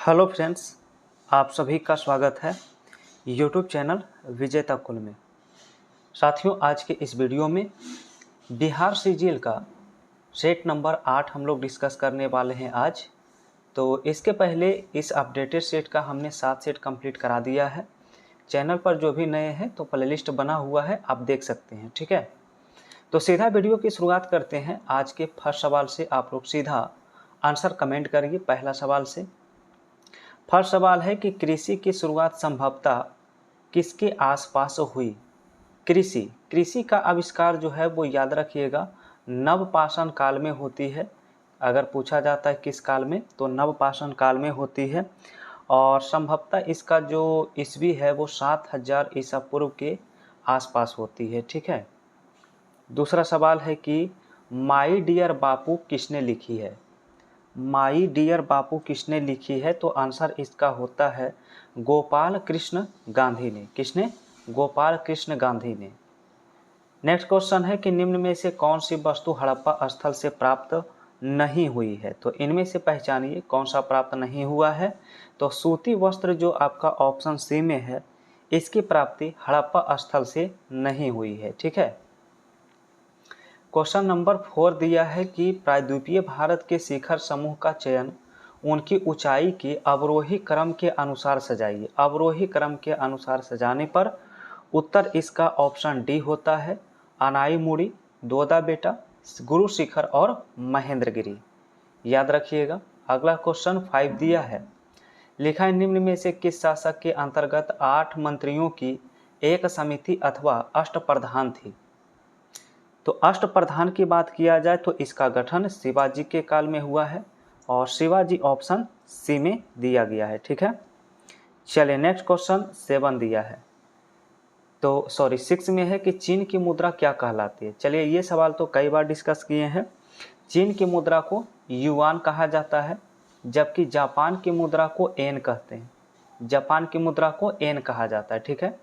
Hello friends, आप सभी का स्वागत है यूट्यूब चैनल विजेता कुल में। साथियों, आज के इस वीडियो में बिहार सीजीएल का सेट नंबर 8 हम लोग डिस्कस करने वाले हैं आज। तो इसके पहले इस अपडेटेड सेट का हमने 7 सेट कंप्लीट करा दिया है। चैनल पर जो भी नए हैं तो प्लेलिस्ट बना हुआ है, आप देख सकते हैं। ठीक है, तो सीधा वीडियो की शुरुआत करते हैं। आज के फर्स्ट सवाल से आप लोग सीधा आंसर कमेंट करिए। पहला सवाल से फर्स्ट सवाल है कि कृषि की शुरुआत संभवतः किसके आसपास हुई। कृषि का आविष्कार जो है वो याद रखिएगा नवपाषाण काल में होती है। अगर पूछा जाता है किस काल में, तो नवपाषाण काल में होती है और संभवतः इसका जो ईस्वी है वो 7000 ईसा पूर्व के आसपास होती है। ठीक है, दूसरा सवाल है कि माई डियर बापू किसने लिखी है। माई डियर बापू किसने लिखी है, तो आंसर इसका होता है गोपाल कृष्ण गांधी ने। किसने? गोपाल कृष्ण गांधी ने। नेक्स्ट क्वेश्चन है कि निम्न में से कौन सी वस्तु हड़प्पा स्थल से प्राप्त नहीं हुई है। तो इनमें से पहचानिए कौन सा प्राप्त नहीं हुआ है। तो सूती वस्त्र जो आपका ऑप्शन सी में है, इसकी प्राप्ति हड़प्पा स्थल से नहीं हुई है। ठीक है, क्वेश्चन नंबर 4 दिया है कि प्रायद्वीपीय भारत के शिखर समूह का चयन उनकी ऊंचाई के अवरोही क्रम के अनुसार सजाइए। अवरोही क्रम के अनुसार सजाने पर उत्तर इसका ऑप्शन डी होता है अनाईमुड़ी, दोदा बेटा, गुरु शिखर और महेंद्रगिरी। याद रखिएगा। अगला क्वेश्चन 5 दिया है, लिखा है निम्न में से किस शासक के अंतर्गत 8 मंत्रियों की एक समिति अथवा अष्टप्रधान थी। तो अष्टप्रधान की बात किया जाए तो इसका गठन शिवाजी के काल में हुआ है और शिवाजी ऑप्शन सी में दिया गया है। ठीक है, चलिए नेक्स्ट क्वेश्चन 7 दिया है, तो 6 में है कि चीन की मुद्रा क्या कहलाती है। चलिए ये सवाल तो कई बार डिस्कस किए हैं। चीन की मुद्रा को युआन कहा जाता है, जबकि जापान की मुद्रा को एन कहते हैं। जापान की मुद्रा को एन कहा जाता है। ठीक है,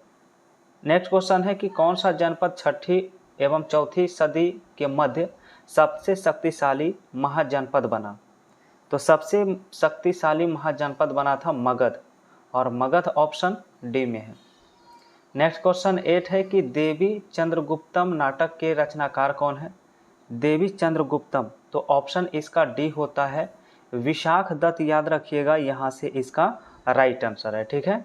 नेक्स्ट क्वेश्चन है कि कौन सा जनपद 6ठी एवं 4ठी सदी के मध्य सबसे शक्तिशाली महाजनपद बना। तो सबसे शक्तिशाली महाजनपद बना था मगध, और मगध ऑप्शन डी में है। नेक्स्ट क्वेश्चन 8 है कि देवी चंद्रगुप्तम नाटक के रचनाकार कौन है। देवी चंद्रगुप्तम, तो ऑप्शन इसका डी होता है विशाख दत्त। याद रखिएगा, यहाँ से इसका राइट आंसर है। ठीक है,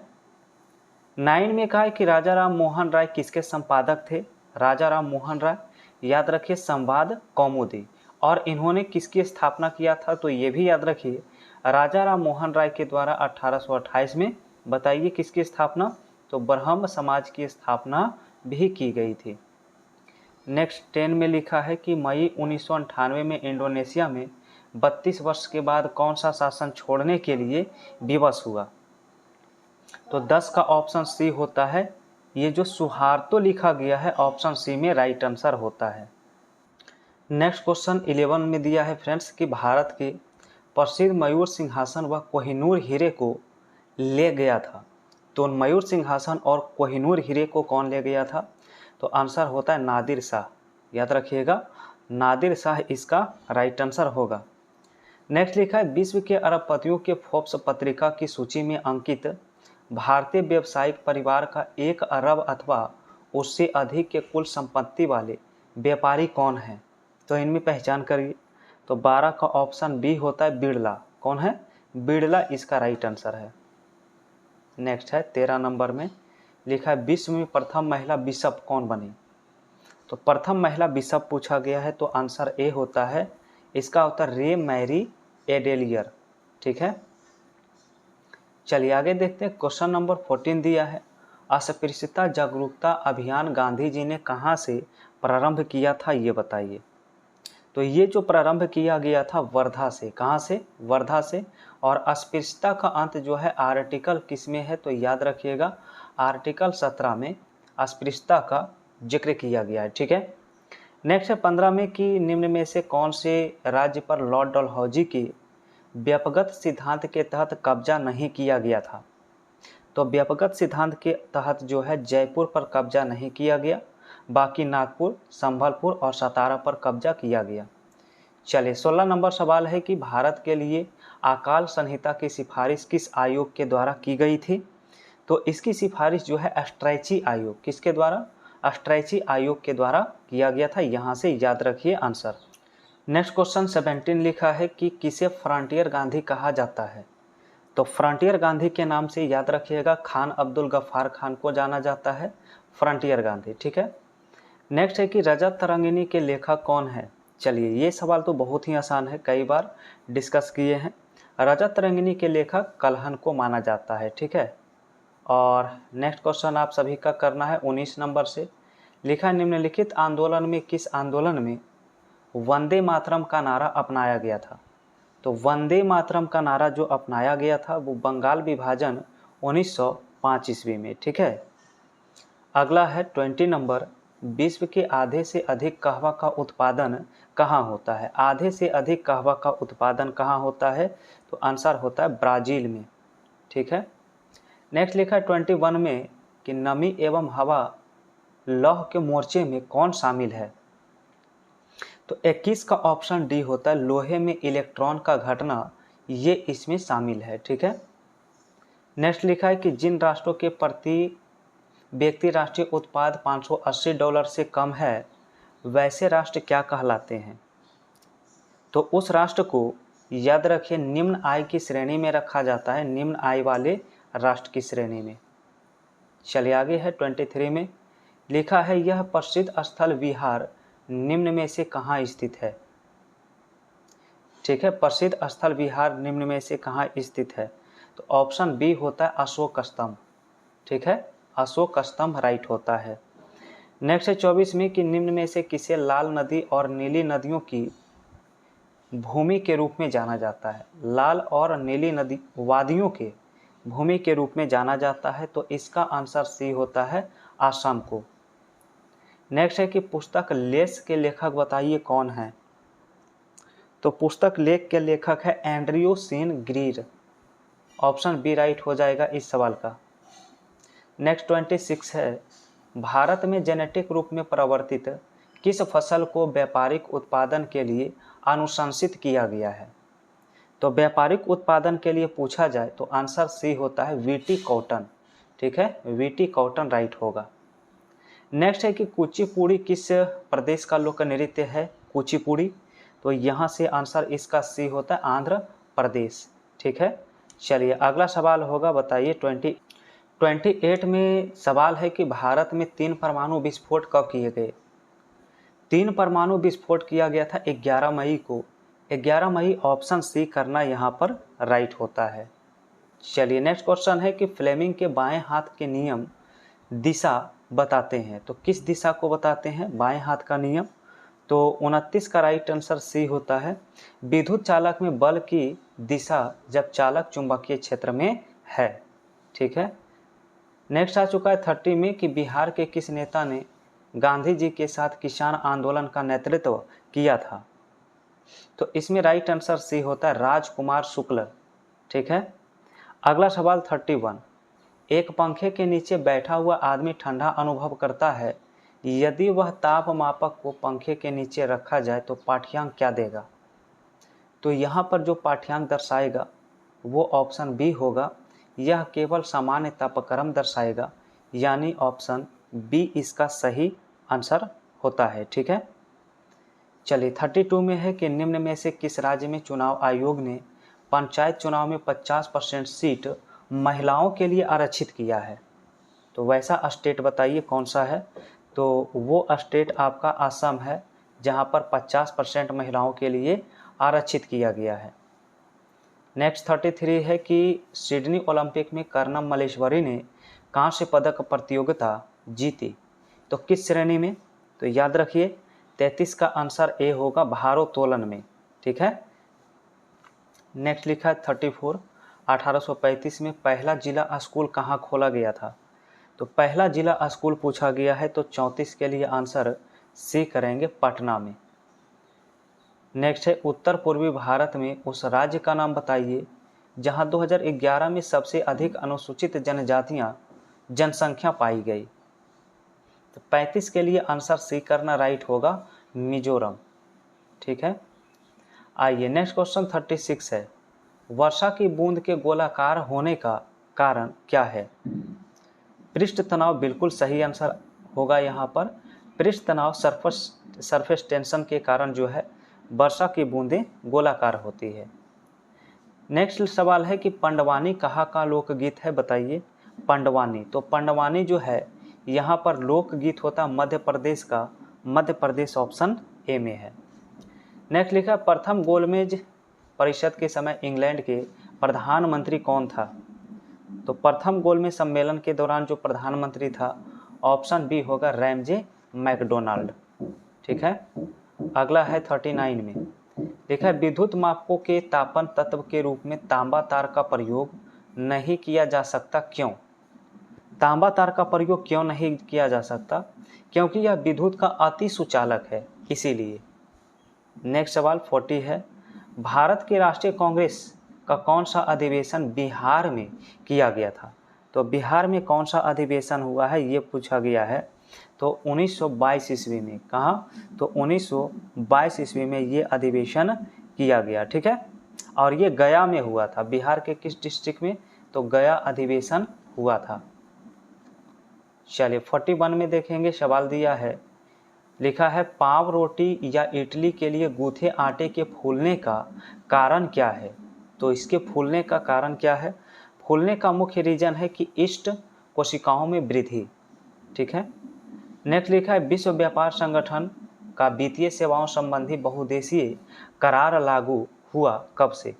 9 में कहा है कि राजा राम मोहन राय किसके संपादक थे। राजा राम मोहन राय, याद रखिए संवाद कौमुदी। और इन्होंने किसकी स्थापना किया था, तो ये भी याद रखिए राजा राम मोहन राय के द्वारा 1828 में, बताइए किसकी स्थापना, तो ब्रह्म समाज की स्थापना भी की गई थी। नेक्स्ट 10 में लिखा है कि मई 1998 में इंडोनेशिया में 32 वर्ष के बाद कौन सा शासन छोड़ने के लिए विवश हुआ। तो 10 का ऑप्शन सी होता है, ये जो सुहार्तो लिखा गया है ऑप्शन सी में राइट आंसर होता है। नेक्स्ट क्वेश्चन 11 में दिया है फ्रेंड्स कि भारत के प्रसिद्ध मयूर सिंहासन व कोहिनूर हीरे को ले गया था। तो मयूर सिंहासन और कोहिनूर हीरे को कौन ले गया था, तो आंसर होता है नादिर शाह। याद रखिएगा, नादिर शाह इसका राइट आंसर होगा। नेक्स्ट लिखा है विश्व के अरबपतियों के फोर्ब्स पत्रिका की सूची में अंकित भारतीय व्यावसायिक परिवार का 1 अरब अथवा उससे अधिक के कुल संपत्ति वाले व्यापारी कौन है। तो इनमें पहचान करिए। तो 12 का ऑप्शन बी होता है बिड़ला। कौन है? बिड़ला इसका राइट आंसर है। नेक्स्ट है 13 नंबर में लिखा है विश्व में प्रथम महिला बिशप कौन बनी। तो प्रथम महिला बिशप पूछा गया है, तो आंसर ए होता है, इसका होता है रे मैरी एडेलियर। ठीक है, चलिए आगे देखते हैं। क्वेश्चन नंबर 14 दिया है अस्पृश्यता जागरूकता अभियान गांधी जी ने कहाँ से प्रारंभ किया था, ये बताइए। तो ये जो प्रारंभ किया गया था वर्धा से। कहाँ से? वर्धा से। और अस्पृश्यता का अंत जो है आर्टिकल किस में है, तो याद रखिएगा आर्टिकल 17 में अस्पृश्यता का जिक्र किया गया है। ठीक है, नेक्स्ट है 15 में कि निम्न में से कौन से राज्य पर लॉर्ड डलहौजी की व्यापकगत सिद्धांत के तहत कब्जा नहीं किया गया था। तो व्यापकगत सिद्धांत के तहत जो है जयपुर पर कब्जा नहीं किया गया, बाकी नागपुर, संभलपुर और सतारा पर कब्जा किया गया। चलिए 16 नंबर सवाल है कि भारत के लिए अकाल संहिता की सिफारिश किस आयोग के द्वारा की गई थी? तो इसकी सिफारिश जो है स्ट्रैची आयोग, किसके द्वारा? स्ट्रैची आयोग के द्वारा किया गया था। यहाँ से याद रखिए आंसर। नेक्स्ट क्वेश्चन 17 लिखा है कि किसे फ्रंटियर गांधी कहा जाता है? तो फ्रंटियर गांधी के नाम से याद रखिएगा खान अब्दुल गफ्फार खान को जाना जाता है फ्रंटियर गांधी, ठीक है। नेक्स्ट है कि रजत तरंगिणी के लेखक कौन है? चलिए ये सवाल तो बहुत ही आसान है, कई बार डिस्कस किए हैं। रजत तरंगिणी के लेखक कल्हण को माना जाता है, ठीक है। और नेक्स्ट क्वेश्चन आप सभी का करना है 19 नंबर से। लिखा निम्नलिखित आंदोलन में किस आंदोलन में वंदे मातरम का नारा अपनाया गया था? तो वंदे मातरम का नारा जो अपनाया गया था वो बंगाल विभाजन 1905 ईस्वी में, ठीक है। अगला है 20 नंबर, विश्व के आधे से अधिक कहवा का उत्पादन कहाँ होता है? आधे से अधिक कहवा का उत्पादन कहाँ होता है? तो आंसर होता है ब्राज़ील में, ठीक है। नेक्स्ट लिखा है 21 में कि नमी एवं हवा लौह के मोर्चे में कौन शामिल है? तो 21 का ऑप्शन डी होता है लोहे में इलेक्ट्रॉन का घटना, ये इसमें शामिल है, ठीक है। नेक्स्ट लिखा है कि जिन राष्ट्रों के प्रति व्यक्ति राष्ट्रीय उत्पाद $580 से कम है वैसे राष्ट्र क्या कहलाते हैं? तो उस राष्ट्र को याद रखिए निम्न आय की श्रेणी में रखा जाता है, निम्न आय वाले राष्ट्र की श्रेणी में। चलिए आगे है 23 में लिखा है यह प्रसिद्ध स्थल विहार निम्न में से कहाँ स्थित है? ठीक है, प्रसिद्ध स्थल विहार निम्न में से कहाँ स्थित है? तो ऑप्शन बी होता है अशोक स्तंभ, ठीक है, अशोक स्तंभ राइट होता है। नेक्स्ट है 24 में कि निम्न में से किसे लाल नदी और नीली नदियों की भूमि के रूप में जाना जाता है? लाल और नीली नदी वादियों के भूमि के रूप में जाना जाता है, तो इसका आंसर सी होता है असम को। नेक्स्ट है कि पुस्तक लेस के लेखक बताइए कौन है? तो पुस्तक लेख के लेखक है Andrew Sean Greer, option B right हो जाएगा इस सवाल का। नेक्स्ट 26 है भारत में जेनेटिक रूप में परिवर्तित किस फसल को व्यापारिक उत्पादन के लिए अनुशंसित किया गया है? तो व्यापारिक उत्पादन के लिए पूछा जाए तो आंसर सी होता है वीटी कॉटन, ठीक है, वीटी कॉटन राइट होगा। नेक्स्ट है कि कुचिपुड़ी किस प्रदेश का लोक नृत्य है? कुचिपुड़ी, तो यहाँ से आंसर इसका सी होता है आंध्र प्रदेश, ठीक है। चलिए अगला सवाल होगा, बताइए 28 में सवाल है कि भारत में 3 परमाणु विस्फोट कब किए गए? 3 परमाणु विस्फोट किया गया था 11 मई को। 11 मई ऑप्शन सी करना यहाँ पर राइट होता है। चलिए नेक्स्ट क्वेश्चन है कि फ्लेमिंग के बाएं हाथ के नियम दिशा बताते हैं, तो किस दिशा को बताते हैं बाएं हाथ का नियम? तो 29 का राइट आंसर सी होता है विद्युत चालक में बल की दिशा जब चालक चुंबकीय क्षेत्र में है, ठीक है। नेक्स्ट आ चुका है 30 में कि बिहार के किस नेता ने गांधी जी के साथ किसान आंदोलन का नेतृत्व किया था? तो इसमें राइट आंसर सी होता है राजकुमार शुक्ल, ठीक है। अगला सवाल 31, एक पंखे के नीचे बैठा हुआ आदमी ठंडा अनुभव करता है, यदि वह तापमापक को पंखे के नीचे रखा जाए तो पाठ्यांक क्या देगा? तो यहाँ पर जो पाठ्यांक दर्शाएगा वो ऑप्शन बी होगा, यह केवल सामान्य तापक्रम दर्शाएगा, यानी ऑप्शन बी इसका सही आंसर होता है, ठीक है। चलिए 32 में है कि निम्न में से किस राज्य में चुनाव आयोग ने पंचायत चुनाव में 50% सीट महिलाओं के लिए आरक्षित किया है? तो वैसा स्टेट बताइए कौन सा है? तो वो स्टेट आपका असम है, जहाँ पर 50% महिलाओं के लिए आरक्षित किया गया है। नेक्स्ट 33 है कि सिडनी ओलंपिक में कर्णम मल्लेश्वरी ने कांस्य पदक प्रतियोगिता जीती, तो किस श्रेणी में? तो याद रखिए 33 का आंसर ए होगा भारोत्तोलन में, ठीक है। नेक्स्ट लिखा है 34, 1835 में पहला जिला स्कूल कहाँ खोला गया था? तो पहला जिला स्कूल पूछा गया है, तो 34 के लिए आंसर सी करेंगे पटना में। नेक्स्ट है उत्तर पूर्वी भारत में उस राज्य का नाम बताइए जहां 2011 में सबसे अधिक अनुसूचित जनजातियां जनसंख्या पाई गई। तो 35 के लिए आंसर सी करना राइट होगा मिजोरम, ठीक है। आइए नेक्स्ट क्वेश्चन 36 है वर्षा की बूंद के गोलाकार होने का कारण क्या है? पृष्ठ तनाव बिल्कुल सही आंसर होगा यहाँ पर। पृष्ठ तनाव सरफेस टेंशन के कारण जो है वर्षा की बूंदें गोलाकार होती है। नेक्स्ट सवाल है कि पंडवानी कहाँ का लोकगीत है, बताइए। पंडवानी, तो पंडवानी जो है यहाँ पर लोकगीत होता मध्य प्रदेश का, मध्य प्रदेश ऑप्शन ए में है। नेक्स्ट लिखा प्रथम गोलमेज परिषद के समय इंग्लैंड के प्रधानमंत्री कौन था? तो प्रथम गोलमेज सम्मेलन के दौरान जो प्रधानमंत्री था ऑप्शन बी होगा रैमजे मैकडोनाल्ड। ठीक है। अगला है 39 में लिखा है विद्युत मापकों के तापन तत्व के रूप में तांबा तार का प्रयोग नहीं किया जा सकता, क्यों? तांबा तार का प्रयोग क्यों नहीं किया जा सकता? क्योंकि यह विद्युत का अति सुचालक है, इसीलिए। नेक्स्ट सवाल 40 है भारत के राष्ट्रीय कांग्रेस का कौन सा अधिवेशन बिहार में किया गया था? तो बिहार में कौन सा अधिवेशन हुआ है ये पूछा गया है। तो 1922 ईस्वी में। कहाँ? तो 1922 ईस्वी में ये अधिवेशन किया गया। ठीक है। और ये गया में हुआ था। बिहार के किस डिस्ट्रिक्ट में? तो गया अधिवेशन हुआ था। चलिए 41 में देखेंगे, सवाल दिया है, लिखा है पाव रोटी या इडली के लिए गूथे आटे के फूलने का कारण क्या है? तो इसके फूलने का कारण क्या है? फूलने का मुख्य रीजन है कि ईस्ट कोशिकाओं में वृद्धि। ठीक है। नेक्स्ट लिखा है विश्व व्यापार संगठन का वित्तीय सेवाओं संबंधी बहुदेशीय करार लागू हुआ कब से?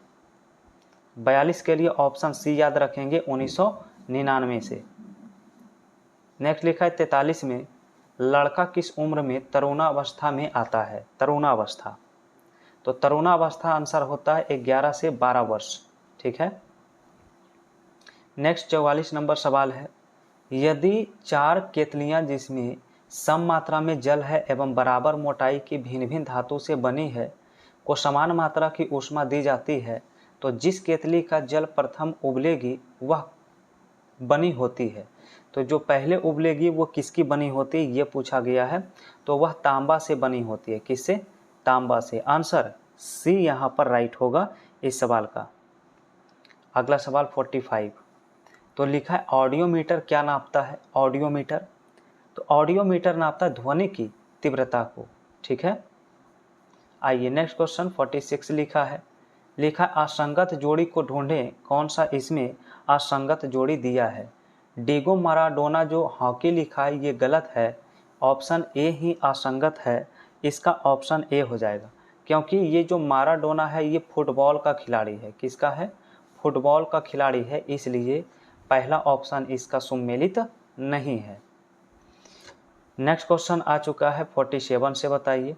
42 के लिए ऑप्शन सी याद रखेंगे, 1999 से। नेक्स्ट लिखा है 43 में लड़का किस उम्र में तरुणावस्था में आता है? तरुणावस्था, तो तरुणावस्था आंसर होता है 11 से 12 वर्ष। ठीक है। नेक्स्ट 44 नंबर सवाल है यदि 4 केतलियां जिसमें सम मात्रा में जल है एवं बराबर मोटाई की भिन्न भिन्न धातु से बनी है को समान मात्रा की ऊष्मा दी जाती है तो जिस केतली का जल प्रथम उबलेगी वह बनी होती है। तो जो पहले उबलेगी वो किसकी बनी होती है ये पूछा गया है। तो वह तांबा से बनी होती है। किससे? तांबा से। आंसर सी यहाँ पर राइट होगा इस सवाल का। अगला सवाल 45, तो लिखा है ऑडियोमीटर क्या नापता है? ऑडियोमीटर, तो ऑडियोमीटर नापता है ध्वनि की तीव्रता को। ठीक है। आइए नेक्स्ट क्वेश्चन 46 लिखा असंगत जोड़ी को ढूंढें, कौन सा इसमें असंगत जोड़ी दिया है? डिगो माराडोना जो हॉकी लिखा है ये गलत है, ऑप्शन ए ही असंगत है, इसका ऑप्शन ए हो जाएगा। क्योंकि ये जो माराडोना है ये फुटबॉल का खिलाड़ी है। किसका है? फुटबॉल का खिलाड़ी है, इसलिए पहला ऑप्शन इसका सुमेलित नहीं है। नेक्स्ट क्वेश्चन आ चुका है 47 से, बताइए।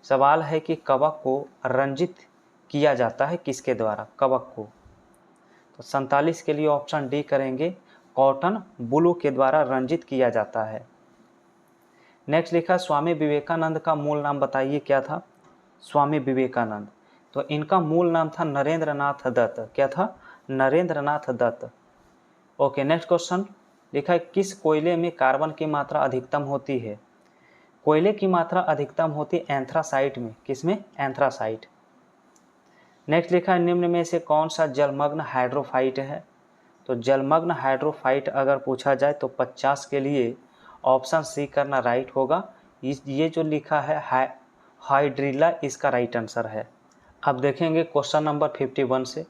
सवाल है कि कवक को रंजित किया जाता है किसके द्वारा? कवक को, तो 47 के लिए ऑप्शन डी करेंगे, कॉटन ब्लू के द्वारा रंजित किया जाता है। नेक्स्ट लिखा स्वामी विवेकानंद का मूल नाम बताइए क्या था? स्वामी विवेकानंद, तो इनका मूल नाम था नरेंद्र नाथ दत्त। क्या था? नरेंद्र नाथ दत्त। ओके। नेक्स्ट क्वेश्चन लिखा है किस कोयले में कार्बन की मात्रा अधिकतम होती है? कोयले की मात्रा अधिकतम होती है एंथ्रासाइट में। किसमें? एंथ्रासाइट। नेक्स्ट लिखा है निम्न में से कौन सा जलमग्न हाइड्रोफाइट है? तो जलमग्न हाइड्रोफाइट अगर पूछा जाए तो 50 के लिए ऑप्शन सी करना राइट होगा। ये जो लिखा है हाइड्रिला इसका राइट आंसर है। अब देखेंगे क्वेश्चन नंबर 51 से,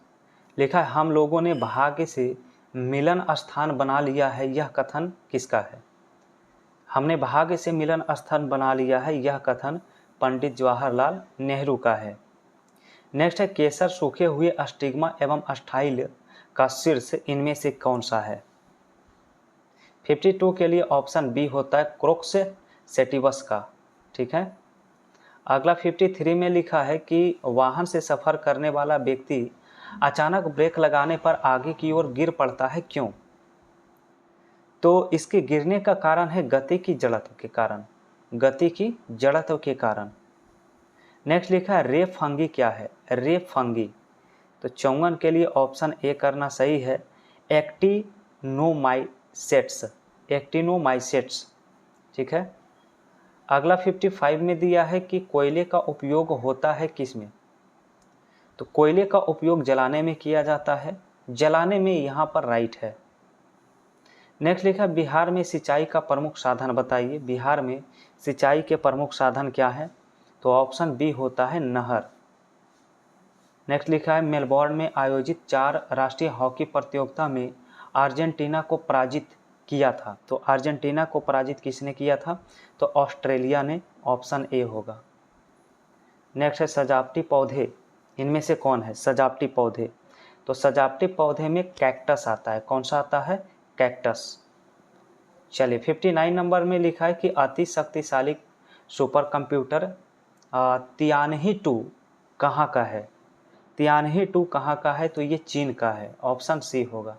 लिखा है हम लोगों ने भाग्य से मिलन स्थान बना लिया है, यह कथन किसका है? हमने भाग्य से मिलन स्थान बना लिया है, यह कथन पंडित जवाहरलाल नेहरू का है। नेक्स्ट है केसर सूखे हुए स्टिग्मा एवं स्टाइल का शीर्ष इनमें से कौन सा है? 52 के लिए ऑप्शन बी होता है क्रोक्स सेटिवस का। ठीक है। अगला 53 में लिखा है कि वाहन से सफर करने वाला व्यक्ति अचानक ब्रेक लगाने पर आगे की ओर गिर पड़ता है, क्यों? तो इसके गिरने का कारण है गति की जड़त्व के कारण। गति की जड़त्व के कारण। नेक्स्ट लिखा है रेप फंगी क्या है? रेप फंगी, तो 54 के लिए ऑप्शन ए करना सही है, एक्टिनोमाइसेट्स। एक्टिनोमाइसेट्स। ठीक है। अगला 55 में दिया है कि कोयले का उपयोग होता है किस में? तो कोयले का उपयोग जलाने में किया जाता है, जलाने में यहाँ पर राइट है। नेक्स्ट लिखा बिहार में सिंचाई का प्रमुख साधन बताइए। बिहार में सिंचाई के प्रमुख साधन क्या है? तो ऑप्शन बी होता है नहर। नेक्स्ट लिखा है मेलबोर्न में आयोजित 4 राष्ट्रीय हॉकी प्रतियोगिता में अर्जेंटीना को पराजित किया था। तो अर्जेंटीना को पराजित किसने किया था? तो ऑस्ट्रेलिया ने, ऑप्शन ए होगा। नेक्स्ट है सजावटी पौधे, इनमें से कौन है सजावटी पौधे? तो सजावटी पौधे में कैक्टस आता है। कौन सा आता है? कैक्टस। चलिए 59 नंबर में लिखा है कि अति शक्तिशाली सुपर कंप्यूटर तियानही 2 कहाँ का है? तियानही 2 कहाँ का है? तो ये चीन का है, ऑप्शन सी होगा।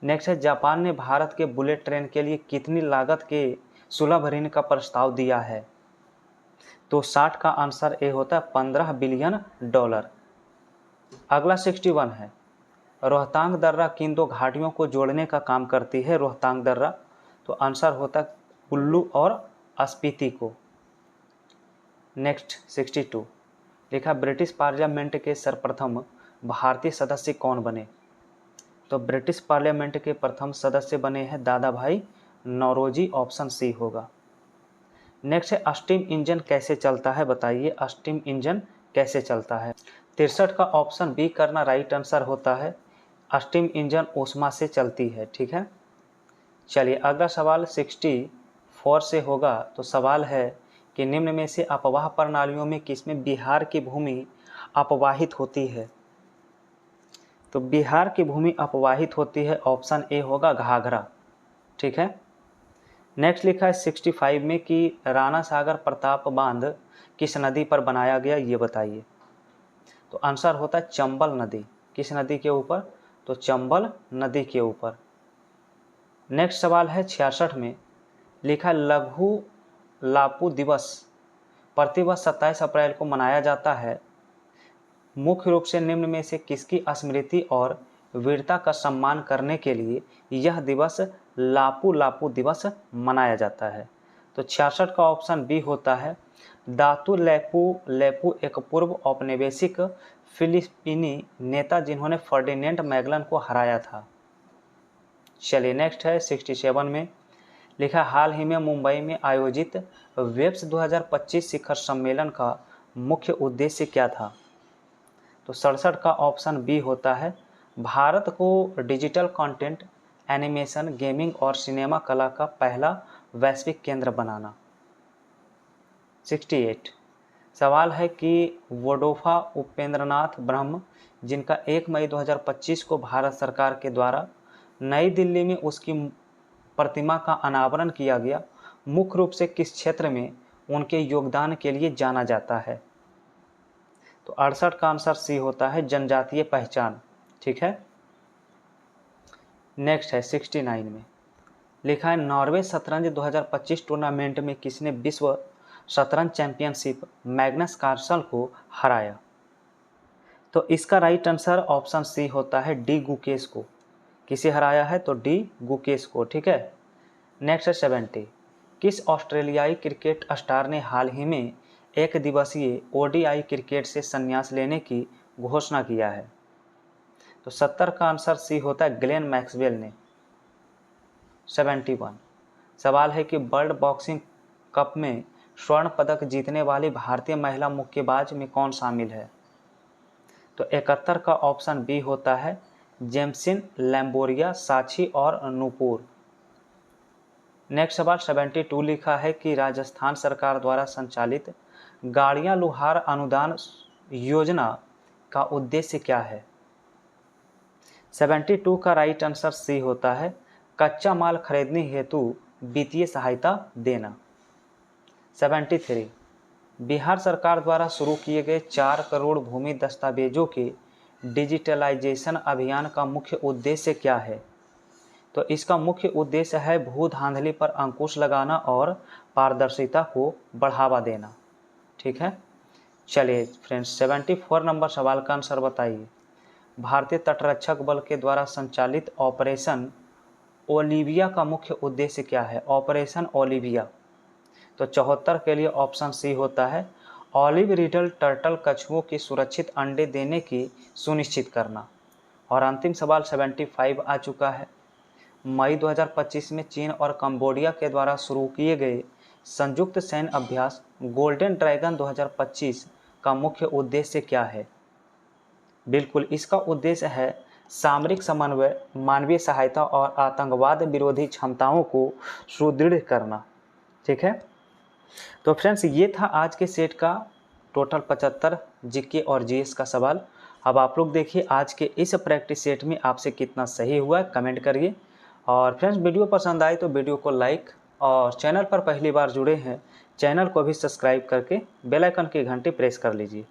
नेक्स्ट है जापान ने भारत के बुलेट ट्रेन के लिए कितनी लागत के सुलभ ऋण का प्रस्ताव दिया है? तो 60 का आंसर ए होता है $15 बिलियन। अगला 61 है रोहतांग दर्रा किन 2 घाटियों को जोड़ने का काम करती है? रोहतांग दर्रा, तो आंसर होता है कुल्लू और स्पीति को। नेक्स्ट 62 लिखा ब्रिटिश पार्लियामेंट के सर्वप्रथम भारतीय सदस्य कौन बने? तो ब्रिटिश पार्लियामेंट के प्रथम सदस्य बने हैं दादा भाई नौरोजी, ऑप्शन सी होगा। नेक्स्ट है स्टीम इंजन कैसे चलता है बताइए। स्टीम इंजन कैसे चलता है? 63 का ऑप्शन बी करना राइट आंसर होता है। स्टीम इंजन ऊष्मा से चलती है। ठीक है, चलिए अगला सवाल 64 से होगा। तो सवाल है कि निम्न में से अपवाह प्रणालियों में किसमें बिहार की भूमि अपवाहित होती है? तो बिहार की भूमि अपवाहित होती है, ऑप्शन ए होगा घाघरा। ठीक है, नेक्स्ट लिखा है 65 में कि राणा सागर प्रताप बांध किस नदी पर बनाया गया, ये बताइए। तो आंसर होता है चंबल नदी। किस नदी के ऊपर? तो चंबल नदी के ऊपर। नेक्स्ट सवाल है 66 में लिखा लघु लापू दिवस प्रतिवर्ष 27 अप्रैल को मनाया जाता है। मुख्य रूप से निम्न में से किसकी स्मृति और वीरता का सम्मान करने के लिए यह दिवस लापू लापू दिवस मनाया जाता है? तो 66 का ऑप्शन बी होता है दातू लेपू लेपू, एक पूर्व औपनिवेशिक फिलिस्तीनी नेता जिन्होंने फर्डिनेंड मैगलन को हराया था। चलिए नेक्स्ट है 67 में लिखा हाल ही में मुंबई में आयोजित वेब्स 2025 शिखर सम्मेलन का मुख्य उद्देश्य क्या था? तो 67 का ऑप्शन बी होता है भारत को डिजिटल कंटेंट, एनिमेशन, गेमिंग और सिनेमा कला का पहला वैश्विक केंद्र बनाना। 68 सवाल है कि वोडोफा उपेंद्रनाथ ब्रह्म जिनका 1 मई 2025 को भारत सरकार के द्वारा नई दिल्ली में उसकी प्रतिमा का अनावरण किया गया, मुख्य रूप से किस क्षेत्र में उनके योगदान के लिए जाना जाता है? तो 68 का आंसर सी होता है जनजातीय पहचान। ठीक है, नेक्स्ट है 69 में लिखा है नॉर्वे शतरंज 2025 टूर्नामेंट में किसने विश्व शतरंज चैंपियनशिप मैग्नस कार्लसन को हराया? तो इसका राइट आंसर ऑप्शन सी होता है डी गुकेश को। किसे हराया है? तो डी गुकेश को। ठीक है, नेक्स्ट है 70 किस ऑस्ट्रेलियाई क्रिकेट स्टार ने हाल ही में एक दिवसीय ओडीआई क्रिकेट से संन्यास लेने की घोषणा किया है? तो 70 का आंसर सी होता है ग्लेन मैक्सवेल ने। 71 सवाल है कि वर्ल्ड बॉक्सिंग कप में स्वर्ण पदक जीतने वाली भारतीय महिला मुक्केबाज में कौन शामिल है? तो 71 का ऑप्शन बी होता है जेम्सिन, लैम्बोरिया, साक्षी और नूपुर। नेक्स्ट सवाल 72 लिखा है कि राजस्थान सरकार द्वारा संचालित गाड़ियां लुहार अनुदान योजना का उद्देश्य क्या है? 72 का राइट आंसर सी होता है कच्चा माल खरीदने हेतु वित्तीय सहायता देना। 73 बिहार सरकार द्वारा शुरू किए गए 4 करोड़ भूमि दस्तावेजों के डिजिटलाइजेशन अभियान का मुख्य उद्देश्य क्या है? तो इसका मुख्य उद्देश्य है भू धांधली पर अंकुश लगाना और पारदर्शिता को बढ़ावा देना। ठीक है, चलिए फ्रेंड्स 74 नंबर सवाल का आंसर बताइए। भारतीय तटरक्षक बल के द्वारा संचालित ऑपरेशन ओलिविया का मुख्य उद्देश्य क्या है? ऑपरेशन ओलिविया, तो 74 के लिए ऑप्शन सी होता है ऑलिव रिडल टर्टल कछुओं की सुरक्षित अंडे देने की सुनिश्चित करना। और अंतिम सवाल 75 आ चुका है। मई 2025 में चीन और कंबोडिया के द्वारा शुरू किए गए संयुक्त सैन्य अभ्यास गोल्डन ड्रैगन 2025 का मुख्य उद्देश्य क्या है? बिल्कुल, इसका उद्देश्य है सामरिक समन्वय, मानवीय सहायता और आतंकवाद विरोधी क्षमताओं को सुदृढ़ करना। ठीक है, तो फ्रेंड्स ये था आज के सेट का टोटल 75 जीके और जीएस का सवाल। अब आप लोग देखिए आज के इस प्रैक्टिस सेट में आपसे कितना सही हुआ कमेंट करिए। और फ्रेंड्स वीडियो पसंद आए तो वीडियो को लाइक, और चैनल पर पहली बार जुड़े हैं चैनल को भी सब्सक्राइब करके बेल आइकन की घंटी प्रेस कर लीजिए।